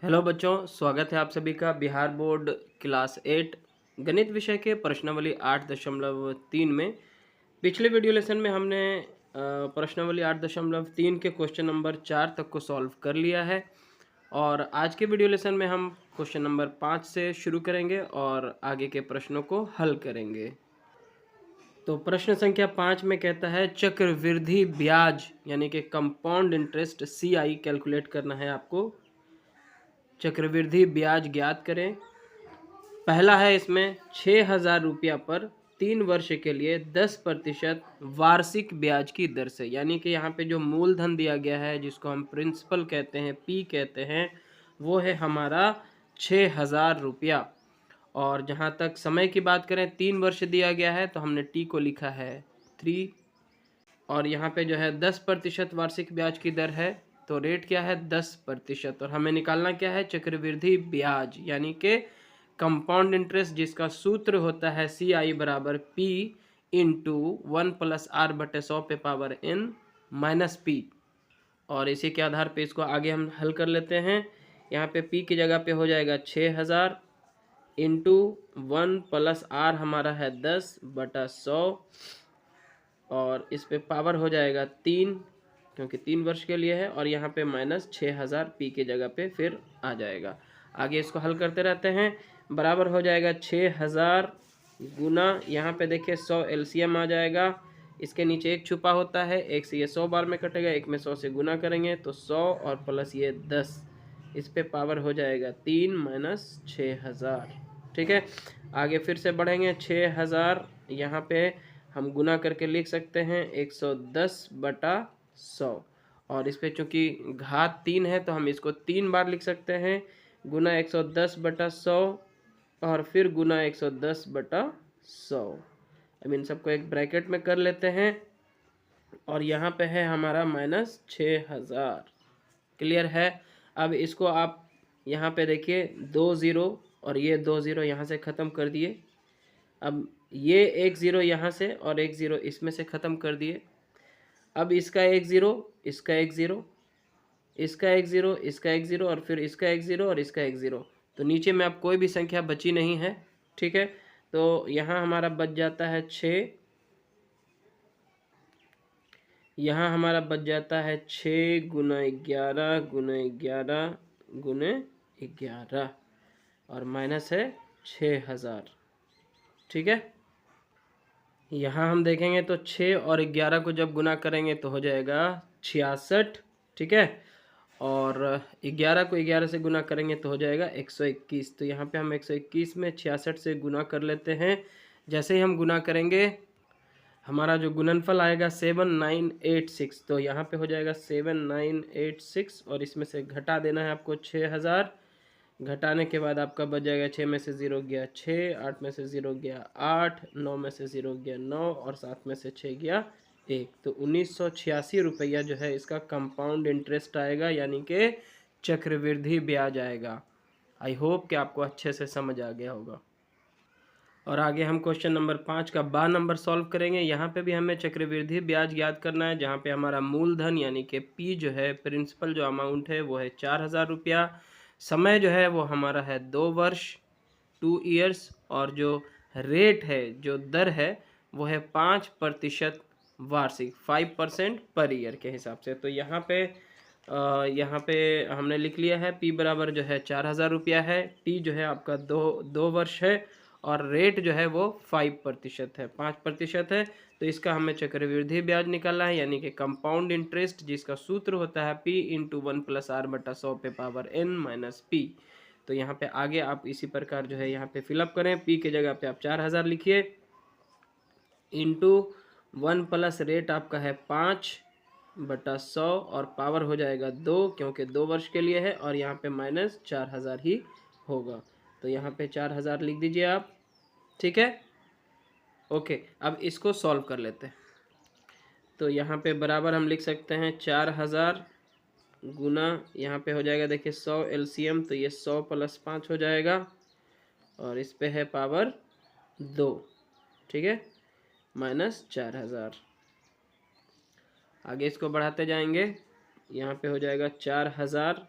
Hello बच्चों, स्वागत है आप सभी का बिहार बोर्ड क्लास 8 गणित विषय के प्रश्नावली 8.3 में। पिछले वीडियो लेसन में हमने प्रश्नावली 8.3 के क्वेश्चन नंबर 4 तक को सॉल्व कर लिया है और आज के वीडियो लेसन में हम क्वेश्चन नंबर 5 से शुरू करेंगे और आगे के प्रश्नों को हल करेंगे। तो प्रश्न संख्या 5 में कहता है चक्रवृद्धि ब्याज यानी कि कंपाउंड इंटरेस्ट CI कैलकुलेट करना है आपको। चक्रवृद्धि ब्याज ज्ञात करें। पहला है इसमें 6,000 रुपया पर 3 वर्ष के लिए 10% वार्षिक ब्याज की दर से, यानी कि यहाँ पे जो मूलधन दिया गया है जिसको हम प्रिंसिपल कहते हैं, P कहते हैं, वो है हमारा 6,000 रुपया। और जहाँ तक समय की बात करें 3 वर्ष दिया गया है तो हमने T को लिखा है 3 और यहाँ पे जो है 10% वार्षिक ब्याज की दर है तो रेट क्या है 10% और हमें निकालना क्या है चक्रवृद्धि ब्याज यानी कि कंपाउंड इंटरेस्ट जिसका सूत्र होता है CI बराबर P इंटू 1+R/100 पे पावर n माइनस P। और इसी के आधार पे इसको आगे हम हल कर लेते हैं। यहाँ पे P की जगह पे हो जाएगा 6,000 इंटू 1+R हमारा है 10/100 और इस पे पावर हो जाएगा 3 क्योंकि 3 वर्ष के लिए है और यहाँ पे माइनस 6,000 P की जगह पे फिर आ जाएगा। आगे इसको हल करते रहते हैं। बराबर हो जाएगा 6,000 गुना, यहाँ पे देखिए 100 LCM आ जाएगा। इसके नीचे एक छुपा होता है, एक से ये 100 बार में कटेगा, एक में 100 से गुना करेंगे तो 100 और प्लस ये 10, इस पे पावर हो जाएगा 3 माइनस 6,000। ठीक है, आगे फिर से बढ़ेंगे 6,000, यहाँ पे हम गुना करके लिख सकते हैं 110/100 और इस पे चूंकि घात 3 है तो हम इसको 3 बार लिख सकते हैं, गुना 110/100 और फिर गुना 110/100। अब इन सबको एक ब्रैकेट में कर लेते हैं और यहाँ पे है हमारा माइनस 6,000। क्लियर है। अब इसको आप यहाँ पे देखिए 2 0 और ये 2 0 यहाँ से ख़त्म कर दिए। अब ये 1 0 यहाँ से और 1 0 इसमें से ख़त्म कर दिए। अब इसका 1 0, इसका 1 0, इसका 1 0, इसका 1 0 और फिर इसका 1 0 और इसका 1 0, तो नीचे में अब कोई भी संख्या बची नहीं है। ठीक है, तो यहाँ हमारा बच जाता है 6, यहाँ हमारा बच जाता है 6 गुना 11 गुना 11 गुने 11 और माइनस है 6,000। ठीक है, यहाँ हम देखेंगे तो 6 और 11 को जब गुना करेंगे तो हो जाएगा 66। ठीक है, और 11 को 11 से गुना करेंगे तो हो जाएगा 121। तो यहाँ पे हम 121 में 66 से गुना कर लेते हैं। जैसे ही हम गुना करेंगे हमारा जो गुणनफल आएगा 7986, तो यहाँ पे हो जाएगा 7986 और इसमें से घटा देना है आपको 6,000। घटाने के बाद आपका बच जाएगा 6 में से 0 गया 6, 8 में से 0 गया 8, 9 में से 0 गया 9 और 7 में से 6 गया 1। तो 1986 रुपया जो है इसका कंपाउंड इंटरेस्ट आएगा यानी कि चक्रवृद्धि ब्याज आएगा। आई होप कि आपको अच्छे से समझ आ गया होगा। और आगे हम क्वेश्चन नंबर 5 का 12 नंबर सॉल्व करेंगे। यहाँ पे भी हमें चक्रवृद्धि ब्याज याद करना है, जहाँ पे हमारा मूलधन यानी कि P जो है, प्रिंसिपल जो अमाउंट है वो है 4,000 रुपया। समय जो है वो हमारा है 2 वर्ष 2 ईयर्स और जो रेट है, जो दर है वो है 5% वार्षिक, 5% पर ईयर के हिसाब से। तो यहाँ पे हमने लिख लिया है P बराबर जो है 4,000 रुपया है, T जो है आपका 2 वर्ष है और रेट जो है वो 5% है, 5% है। तो इसका हमें चक्रवृद्धि ब्याज निकालना है यानी कि कंपाउंड इंटरेस्ट जिसका सूत्र होता है P इंटू 1+R/100 पे पावर n माइनस P। तो यहाँ पे आगे आप इसी प्रकार जो है यहाँ पे फिलअप करें। P के जगह पे आप 4,000 लिखिए इंटू 1 प्लस रेट आपका है 5/100 और पावर हो जाएगा 2 क्योंकि 2 वर्ष के लिए है और यहाँ पे माइनस 4,000 ही होगा। तो यहाँ पे 4,000 लिख दीजिए आप। ठीक है, ओके। अब इसको सॉल्व कर लेते हैं। तो यहाँ पे बराबर हम लिख सकते हैं 4,000 गुना, यहाँ पे हो जाएगा देखिए 100 LCM, तो ये 100 + 5 हो जाएगा और इस पे है पावर 2। ठीक है, माइनस 4,000। आगे इसको बढ़ाते जाएंगे, यहाँ पे हो जाएगा 4,000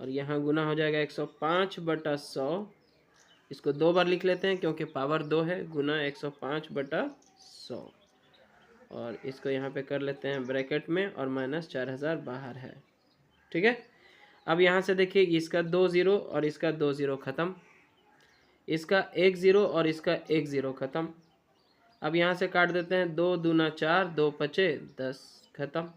और यहाँ गुना हो जाएगा 105/100। इसको 2 बार लिख लेते हैं क्योंकि पावर 2 है, गुना 105/100। और इसको यहाँ पे कर लेते हैं ब्रैकेट में और माइनस 4000 बाहर है। ठीक है, अब यहाँ से देखिए इसका 2 0 और इसका 2 0 ख़त्म, इसका 1 0 और इसका 1 0 ख़त्म। अब यहाँ से काट देते हैं, 2 दूना 4, 2 पचे 10, ख़त्म।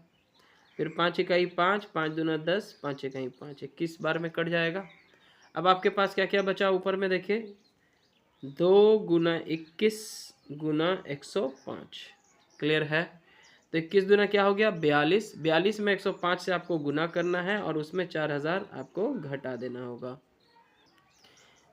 फिर 5 इकाई 5, 5 दूना 10, 5 इकाई 5, 21 बार में कट जाएगा। अब आपके पास क्या क्या बचा ऊपर में देखिए, 2 गुना 21 गुना 105। क्लियर है। तो 21 दूना क्या हो गया 42, 42 में 105 से आपको गुना करना है और उसमें 4000 आपको घटा देना होगा।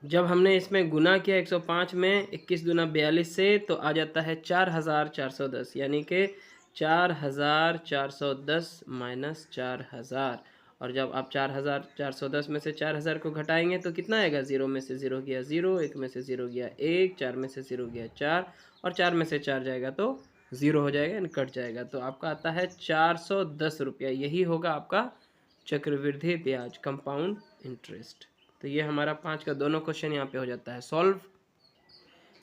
जब हमने इसमें गुना किया 105 में 21 दूना 42 से, तो आ जाता है 4410, यानी कि 4410 माइनस 4000। और जब आप 4410 में से 4000 को घटाएंगे तो कितना आएगा, 0 में से 0 गया 0, 1 में से 0 गया 1, 4 में से 0 गया 4, और 4 में से 4 जाएगा तो 0 हो जाएगा, यानी कट जाएगा। तो आपका आता है 410 रुपया। यही होगा आपका चक्रवृद्धि ब्याज, कंपाउंड इंटरेस्ट। तो ये हमारा 5 का दोनों क्वेश्चन यहाँ पे हो जाता है सॉल्व।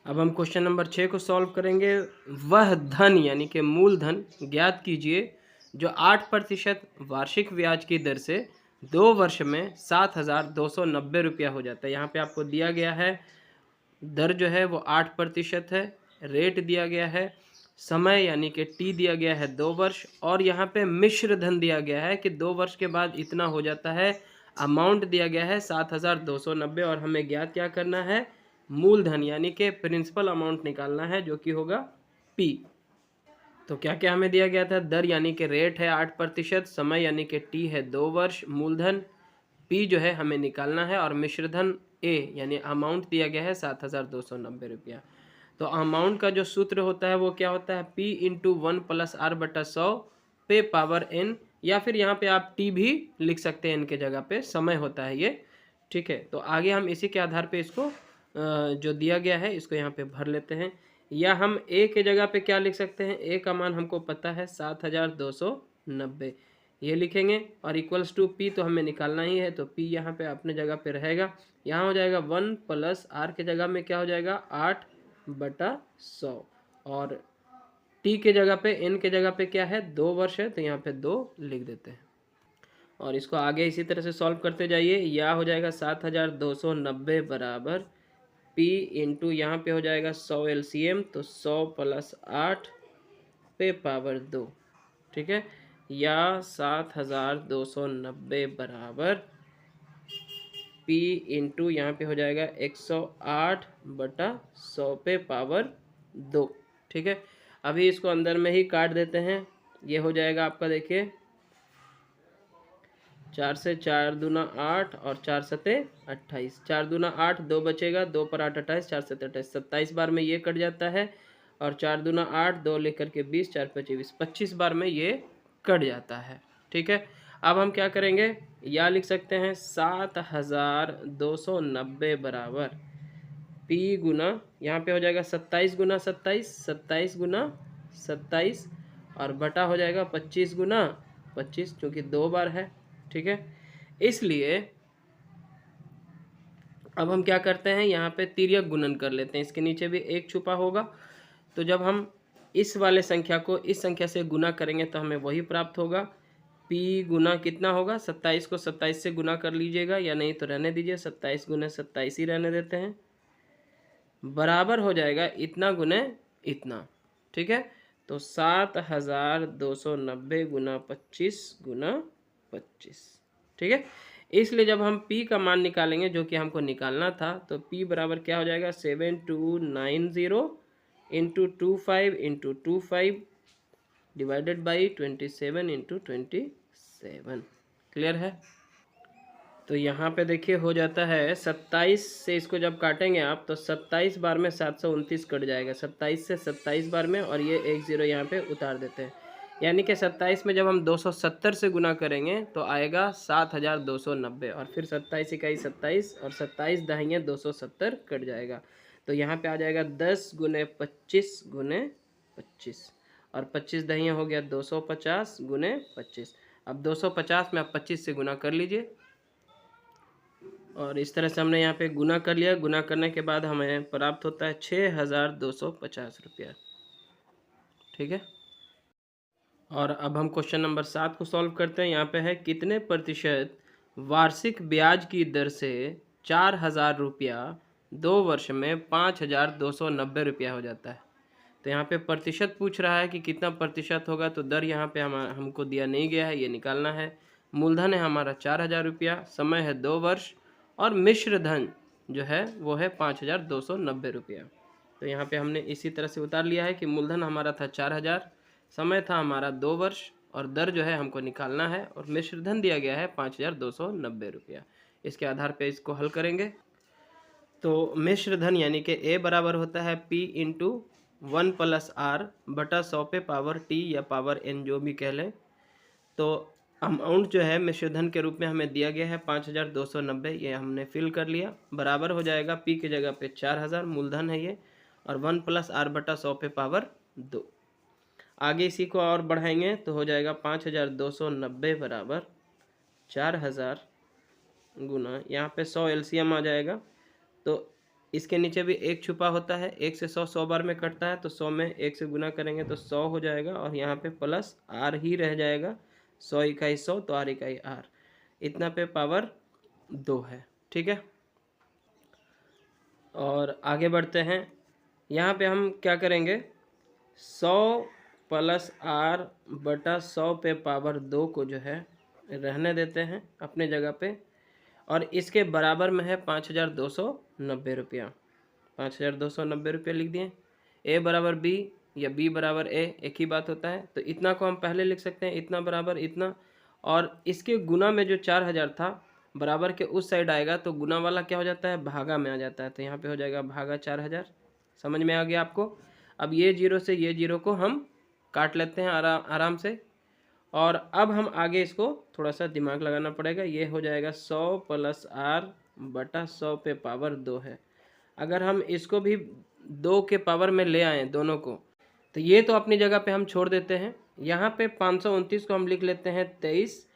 अब हम क्वेश्चन नंबर 6 को सॉल्व करेंगे। वह धन यानी कि मूलधन ज्ञात कीजिए जो 8% वार्षिक ब्याज की दर से 2 वर्ष में 7290 रुपया हो जाता है। यहाँ पे आपको दिया गया है दर जो है वो 8% है, रेट दिया गया है, समय यानी कि टी दिया गया है 2 वर्ष, और यहाँ पे मिश्र धन दिया गया है कि 2 वर्ष के बाद इतना हो जाता है। अमाउंट दिया गया है 7290 और हमें ज्ञात क्या करना है, मूलधन यानी कि प्रिंसिपल अमाउंट निकालना है जो कि होगा पी। तो क्या क्या हमें दिया गया था, दर यानी कि रेट है 8%, समय यानी कि टी है 2 वर्ष, मूलधन पी जो है हमें निकालना है, और मिश्रधन ए यानी अमाउंट दिया गया है 7290 रुपया। तो अमाउंट का जो सूत्र होता है वो क्या होता है, पी इंटू 1 प्लस आर बटा 100 पे पावर एन, या फिर यहाँ पे आप टी भी लिख सकते हैं, इनके जगह पे समय होता है ये। ठीक है, तो आगे हम इसी के आधार पे इसको जो दिया गया है इसको यहाँ पे भर लेते हैं। या हम ए के जगह पे क्या लिख सकते हैं, ए का मान हमको पता है 7290, ये लिखेंगे, और इक्वल्स टू पी तो हमें निकालना ही है, तो पी यहाँ पे अपने जगह पे रहेगा। यहाँ हो जाएगा 1 प्लस आर के जगह में क्या हो जाएगा 8/100, और टी के जगह पे एन के जगह पे क्या है 2 वर्ष है, तो यहाँ पे 2 लिख देते हैं। और इसको आगे इसी तरह से सॉल्व करते जाइए। या हो जाएगा 7290 बराबर पी इंटू यहाँ पे हो जाएगा 100 एलसीएम, तो 100 प्लस 8 पे पावर 2। ठीक है, या 7290 बराबर पी इंटू यहाँ पे हो जाएगा 108/100 पे पावर 2। ठीक है, अभी इसको अंदर में ही काट देते हैं। ये हो जाएगा आपका देखिए 4 से 4 दूना 8 और 4 सते 28, 4 दूना 8, 2 बचेगा, 2 पर 8 28, 4 सते 28, 27 बार में ये कट जाता है, और 4 दूना 8, 2 लेकर के 20, 4 पचे 20, 25 बार में ये कट जाता है। ठीक है, अब हम क्या करेंगे, या लिख सकते हैं 7290 बराबर पी गुना यहाँ पे हो जाएगा 27 गुना 27, 27 गुना 27, और बटा हो जाएगा 25 गुना 25, क्योंकि 2 बार है। ठीक है, इसलिए अब हम क्या करते हैं, यहाँ पे तिर्यक गुणन कर लेते हैं, इसके नीचे भी एक छुपा होगा। तो जब हम इस वाले संख्या को इस संख्या से गुना करेंगे तो हमें वही प्राप्त होगा। पी गुना कितना होगा, 27 को 27 से गुना कर लीजिएगा, या नहीं तो रहने दीजिए, 27 गुना 27 ही रहने देते हैं, बराबर हो जाएगा इतना गुने इतना। ठीक है, तो 7290 गुना 25 गुना 25। ठीक है, इसलिए जब हम p का मान निकालेंगे जो कि हमको निकालना था, तो p बराबर क्या हो जाएगा 7290 into 25 into 25 divided by 27 into 27। Clear है। तो यहाँ पे देखिए हो जाता है 27 से इसको जब काटेंगे आप तो 27 बार में 729 कट जाएगा, 27 से 27 बार में, और ये 1 0 यहाँ पे उतार देते हैं, यानी कि 27 में जब हम 270 से गुना करेंगे तो आएगा 7290, और फिर 27 इकाई 27 और 27 दहाइयाँ 270 कट जाएगा। तो यहाँ पे आ जाएगा 10 गुने 25 गुने 25, और 25 दहाइयाँ हो गया 250 गुने 25। अब 250 में आप 25 से गुना कर लीजिए, और इस तरह से हमने यहाँ पे गुना कर लिया। गुना करने के बाद हमें प्राप्त होता है 6250 रुपया। ठीक है। और अब हम क्वेश्चन नंबर 7 को सॉल्व करते हैं। यहाँ पे है कितने प्रतिशत वार्षिक ब्याज की दर से 4000 रुपया 2 वर्ष में 5290 रुपया हो जाता है। तो यहाँ पे प्रतिशत पूछ रहा है कि कितना प्रतिशत होगा, तो दर यहाँ पे हमको दिया नहीं गया है, ये निकालना है। मूलधन है हमारा 4000 रुपया, समय है 2 वर्ष, और मिश्र धन जो है वो है 5290 रुपया। तो यहाँ पे हमने इसी तरह से उतार लिया है कि मूलधन हमारा था 4000, समय था हमारा 2 वर्ष, और दर जो है हमको निकालना है, और मिश्र धन दिया गया है 5290 रुपया। इसके आधार पे इसको हल करेंगे। तो मिश्र धन यानी कि ए बराबर होता है P इंटू 1 + R बटा 100 पे पावर T या पावर N जो भी कह लें। तो अमाउंट जो है मिश्र धन के रूप में हमें दिया गया है 5290, ये हमने फिल कर लिया। बराबर हो जाएगा P की जगह पे 4000 मूलधन है ये, और 1 + R बटा 100 पे पावर 2। आगे इसी को और बढ़ाएंगे तो हो जाएगा 5290 बराबर 4000 गुना, यहाँ पे 100 एलसीएम आ जाएगा। तो इसके नीचे भी एक छुपा होता है, 1 से 100 बार में कटता है, तो 100 में 1 से गुना करेंगे तो 100 हो जाएगा, और यहाँ पे प्लस R ही रह जाएगा। 100 इकाई 100 तो R इकाई R, इतना पे पावर 2 है। ठीक है। और आगे बढ़ते हैं। यहाँ पे हम क्या करेंगे, 100 + R बटा 100 पे पावर 2 को जो है रहने देते हैं अपने जगह पे, और इसके बराबर में है 5290 रुपया। 5290 रुपया लिख दिए। ए बराबर बी या बी बराबर ए एक ही बात होता है, तो इतना को हम पहले लिख सकते हैं, इतना बराबर इतना, और इसके गुना में जो 4000 था बराबर के उस साइड आएगा, तो गुना वाला क्या हो जाता है, भागा में आ जाता है। तो यहाँ पे हो जाएगा भागा 4000। समझ में आ गया आपको। अब ये जीरो से ये जीरो को हम काट लेते हैं आराम से, और अब हम आगे इसको थोड़ा सा दिमाग लगाना पड़ेगा। ये हो जाएगा 100 + R बटा 100 पे पावर 2 है। अगर हम इसको भी 2 के पावर में ले आएँ दोनों को, तो ये तो अपनी जगह पे हम छोड़ देते हैं। यहाँ पे 529 को हम लिख लेते हैं 23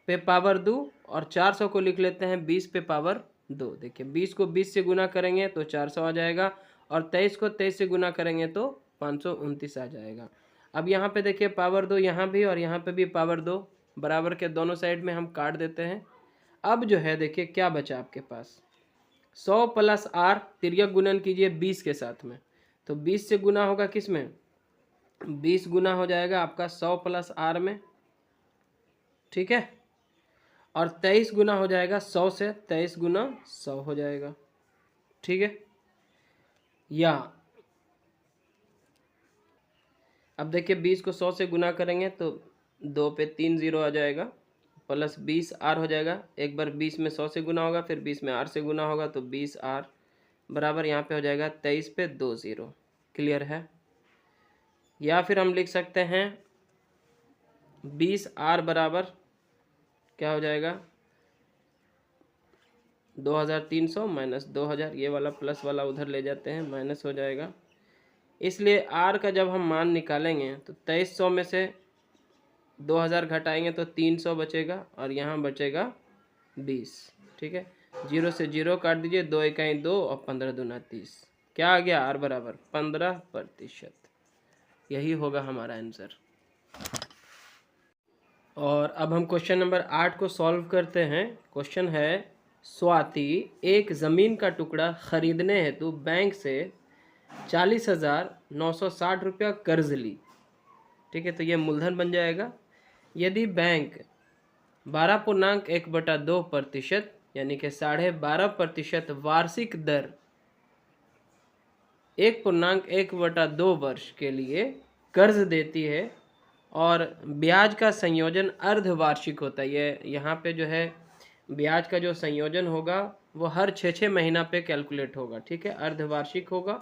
पे पावर 2, और 400 को लिख लेते हैं 20 पे पावर 2। देखिए 20 को 20 से गुना करेंगे तो 400 आ जाएगा, और 23 को 23 से गुना करेंगे तो 529 आ जाएगा। अब यहाँ पे देखिए पावर 2 यहाँ भी और यहाँ पे भी पावर 2, बराबर के दोनों साइड में हम काट देते हैं। अब जो है देखिए क्या बचा आपके पास, 100 + R तिर्यक गुणन कीजिए 20 के साथ में, तो 20 से गुना होगा किस में, 20 गुना हो जाएगा आपका 100 + R में। ठीक है। और 23 गुना हो जाएगा 100 से, 23 गुना 100 हो जाएगा। ठीक है। या अब देखिए 20 को 100 से गुना करेंगे तो 2 पे 3 0 आ जाएगा, प्लस 20 R हो जाएगा। एक बार 20 में 100 से गुना होगा, फिर 20 में R से गुना होगा, तो 20 R बराबर यहाँ पे हो जाएगा 23 पे 2 0। क्लियर है। या फिर हम लिख सकते हैं 20 R बराबर क्या हो जाएगा, 2300 माइनस 2000, ये वाला प्लस वाला उधर ले जाते हैं, माइनस हो जाएगा। इसलिए R का जब हम मान निकालेंगे तो 2300 में से 2000 घटाएंगे तो 300 बचेगा, और यहाँ बचेगा 20। ठीक है। 0 से 0 काट दीजिए, 2 इकाई 2 और 15 दूना 30। क्या आ गया, R बराबर 15%। यही होगा हमारा आंसर। और अब हम क्वेश्चन नंबर 8 को सॉल्व करते हैं। क्वेश्चन है, स्वाति एक ज़मीन का टुकड़ा खरीदने हेतु बैंक से 40,960 रुपया कर्ज ली। ठीक है। तो ये मूलधन बन जाएगा। यदि बैंक 12.1/2% यानी कि 12.5% वार्षिक दर 1.1/2 वर्ष के लिए कर्ज देती है, और ब्याज का संयोजन अर्धवार्षिक होता है। ये यहाँ पे जो है ब्याज का जो संयोजन होगा वो हर 6 महीना पे कैलकुलेट होगा। ठीक है। अर्धवार्षिक होगा।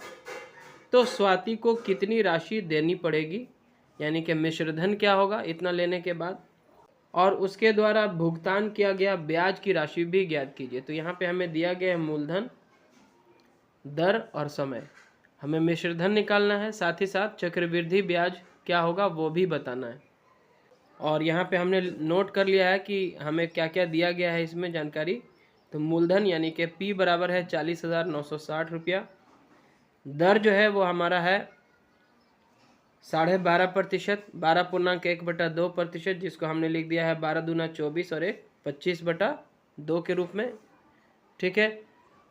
तो स्वाति को कितनी राशि देनी पड़ेगी, यानी कि मिश्रधन क्या होगा इतना लेने के बाद, और उसके द्वारा भुगतान किया गया ब्याज की राशि भी ज्ञात कीजिए। तो यहाँ पे हमें दिया गया है मूलधन, दर और समय। हमें मिश्रधन निकालना है, साथ ही साथ चक्रवृद्धि ब्याज क्या होगा वो भी बताना है। और यहाँ पे हमने नोट कर लिया है कि हमें क्या क्या दिया गया है इसमें जानकारी, तो मूलधन यानी कि P बराबर है 40,960 रुपया। दर जो है वो हमारा है 12.5%, 12.1/2%, जिसको हमने लिख दिया है 12 दूना 24 और 1 25/2 के रूप में। ठीक है,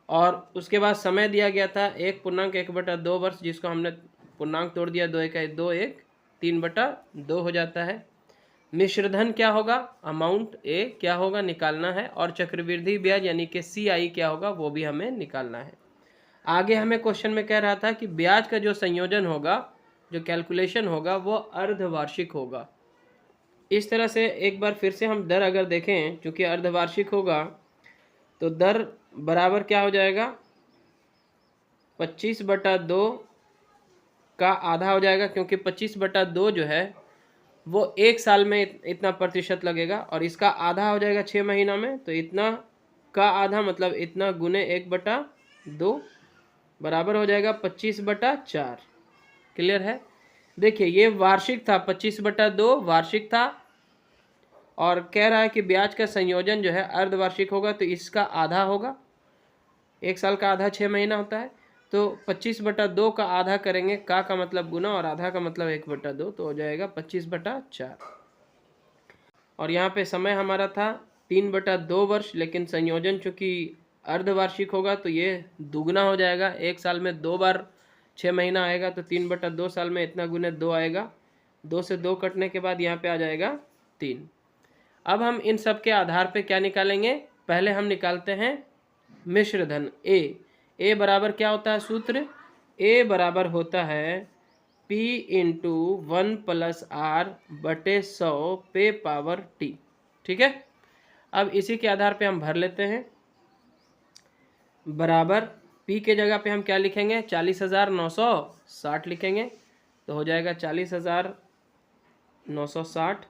और उसके बाद समय दिया गया था 1.1/2 वर्ष, जिसको हमने पूर्णांक तोड़ दिया, 2 1 2 1 3/2 हो जाता है। मिश्रधन क्या होगा, अमाउंट ए क्या होगा निकालना है, और चक्रवृद्धि ब्याज यानी कि CI क्या होगा वो भी हमें निकालना है। आगे हमें क्वेश्चन में कह रहा था कि ब्याज का जो संयोजन होगा, जो कैलकुलेशन होगा वो अर्धवार्षिक होगा। इस तरह से एक बार फिर से हम दर अगर देखें, चूंकि अर्धवार्षिक होगा तो दर बराबर क्या हो जाएगा, 25/2 का आधा हो जाएगा, क्योंकि 25/2 जो है वो 1 साल में इतना प्रतिशत लगेगा, और इसका आधा हो जाएगा 6 महीना में, तो इतना का आधा मतलब इतना गुने 1/2 बराबर हो जाएगा 25/4। क्लियर है। देखिए ये वार्षिक था, 25/2 वार्षिक था, और कह रहा है कि ब्याज का संयोजन जो है अर्धवार्षिक होगा, तो इसका आधा होगा, 1 साल का आधा 6 महीना होता है, तो 25/2 का आधा करेंगे, का मतलब गुना और आधा का मतलब 1/2, तो हो जाएगा 25/4। और यहाँ पे समय हमारा था 3/2 वर्ष, लेकिन संयोजन चूंकि अर्धवार्षिक होगा तो ये दुगना हो जाएगा, 1 साल में 2 बार 6 महीना आएगा, तो 3/2 साल में इतना गुने 2 आएगा, 2 से 2 कटने के बाद यहाँ पे आ जाएगा 3। अब हम इन सब के आधार पे क्या निकालेंगे, पहले हम निकालते हैं मिश्रधन ए बराबर क्या होता है सूत्र, ए बराबर होता है P × 1 + R/100 पे पावर T। ठीक है, अब इसी के आधार पे हम भर लेते हैं, बराबर P के जगह पे हम क्या लिखेंगे, 40,960 लिखेंगे, तो हो जाएगा 40,960,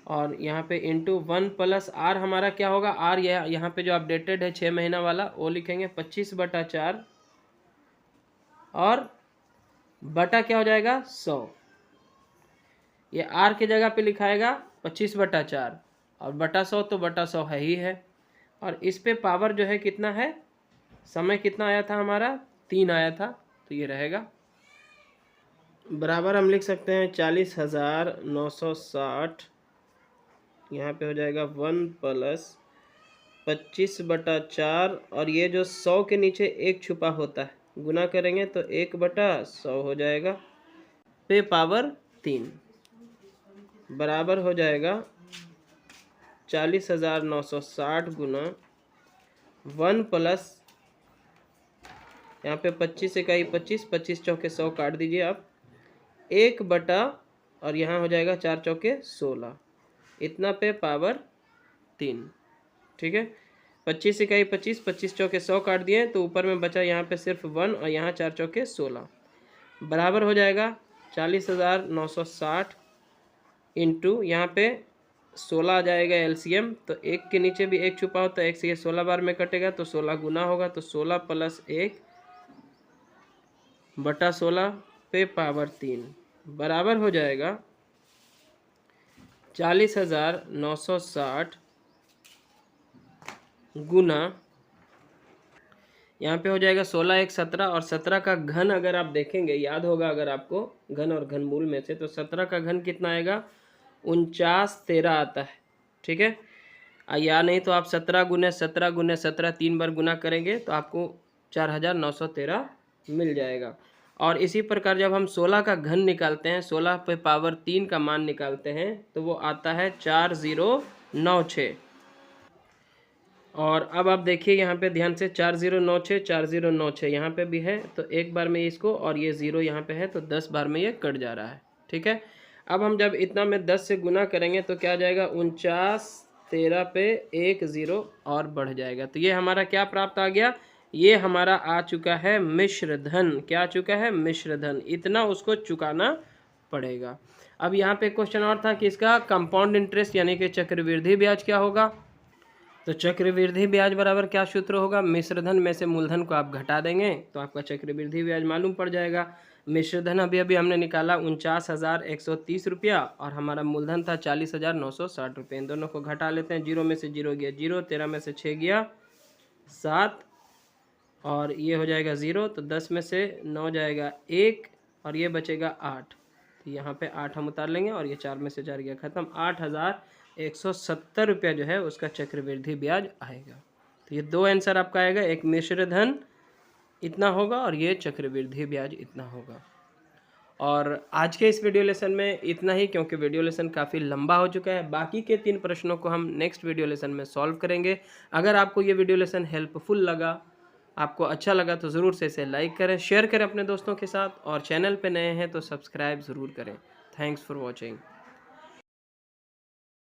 और यहाँ पे इंटू 1 + R हमारा क्या होगा, R यहाँ पे जो अपडेटेड है 6 महीना वाला वो लिखेंगे 25/4, और बटा क्या हो जाएगा 100, ये R के जगह पे लिखाएगा 25/4, और बटा 100 तो बटा 100 है ही है, और इस पे पावर जो है कितना है, समय कितना आया था हमारा 3 आया था, तो ये रहेगा बराबर हम लिख सकते हैं 40,960, यहाँ पे हो जाएगा 1 + 25/4, और ये जो 100 के नीचे 1 छुपा होता है, गुना करेंगे तो 1/100 हो जाएगा, पे पावर 3 बराबर हो जाएगा 40,960 गुना 1 + यहाँ पे 25 इकाई 25, 25 चौके 100 काट दीजिए आप, 1/ और यहाँ हो जाएगा 4 चौके 16, इतना पे पावर 3। ठीक है, 25 इकाई 25, 25 चौके 100 काट दिए, तो ऊपर में बचा यहाँ पे सिर्फ 1, और यहाँ 4 चौके 16 बराबर हो जाएगा 40,960 इंटू यहाँ पे 16 आ जाएगा LCM, तो 1 के नीचे भी 1 छुपा होता है, 1 से ये 16 बार में कटेगा, तो 16 गुना होगा, तो 16 + 1/16 पे पावर 3 बराबर हो जाएगा 40,960 गुना, यहाँ पे हो जाएगा 16 1 17, और 17 का घन अगर आप देखेंगे, याद होगा अगर आपको घन और घनमूल में से, तो 17 का घन कितना आएगा, 49 13 आता है। ठीक है, या नहीं तो आप 17 × 17 × 17 3 बार गुना करेंगे तो आपको 4,913 मिल जाएगा। और इसी प्रकार जब हम 16 का घन निकालते हैं, 16 पे पावर 3 का मान निकालते हैं, तो वो आता है 4096। और अब आप देखिए यहाँ पे ध्यान से, 4096 4096 यहाँ पे भी है, तो एक बार में इसको, और ये 0 यहाँ पे है, तो 10 बार में ये कट जा रहा है। ठीक है, अब हम जब इतना में 10 से गुना करेंगे तो क्या आ जाएगा, 49 13 पे 1 0 और बढ़ जाएगा, तो ये हमारा क्या प्राप्त आ गया, ये हमारा आ चुका है मिश्रधन। क्या आ चुका है, मिश्रधन, इतना उसको चुकाना पड़ेगा। अब यहाँ पे क्वेश्चन और था कि इसका कंपाउंड इंटरेस्ट यानी कि चक्रवृद्धि ब्याज क्या होगा, तो चक्रवृद्धि ब्याज बराबर क्या सूत्र होगा, मिश्रधन में से मूलधन को आप घटा देंगे तो आपका चक्रवृद्धि ब्याज मालूम पड़ जाएगा। मिश्र धन अभी अभी हमने निकाला 49,130 रुपया और हमारा मूलधन था 40,960 रुपये। इन दोनों को घटा लेते हैं। 0 में से 0 गया 0, 13 में से 6 गया 7 और ये हो जाएगा 0, तो 10 में से 9 जाएगा 1 और ये बचेगा 8। तो यहाँ पे 8 हम उतार लेंगे और ये 4 में से 4 गया खत्म। 8,170 रुपया जो है उसका चक्रवृद्धि ब्याज आएगा। तो ये दो आंसर आपका आएगा, एक मिश्र धन इतना होगा और ये चक्रवृद्धि ब्याज इतना होगा। और आज के इस वीडियो लेसन में इतना ही, क्योंकि वीडियो लेसन काफ़ी लंबा हो चुका है। बाकी के 3 प्रश्नों को हम नेक्स्ट वीडियो लेसन में सॉल्व करेंगे। अगर आपको ये वीडियो लेसन हेल्पफुल लगा, आपको अच्छा लगा, तो ज़रूर से इसे लाइक करें, शेयर करें अपने दोस्तों के साथ और चैनल पे नए हैं तो सब्सक्राइब ज़रूर करें। Thanks for watching.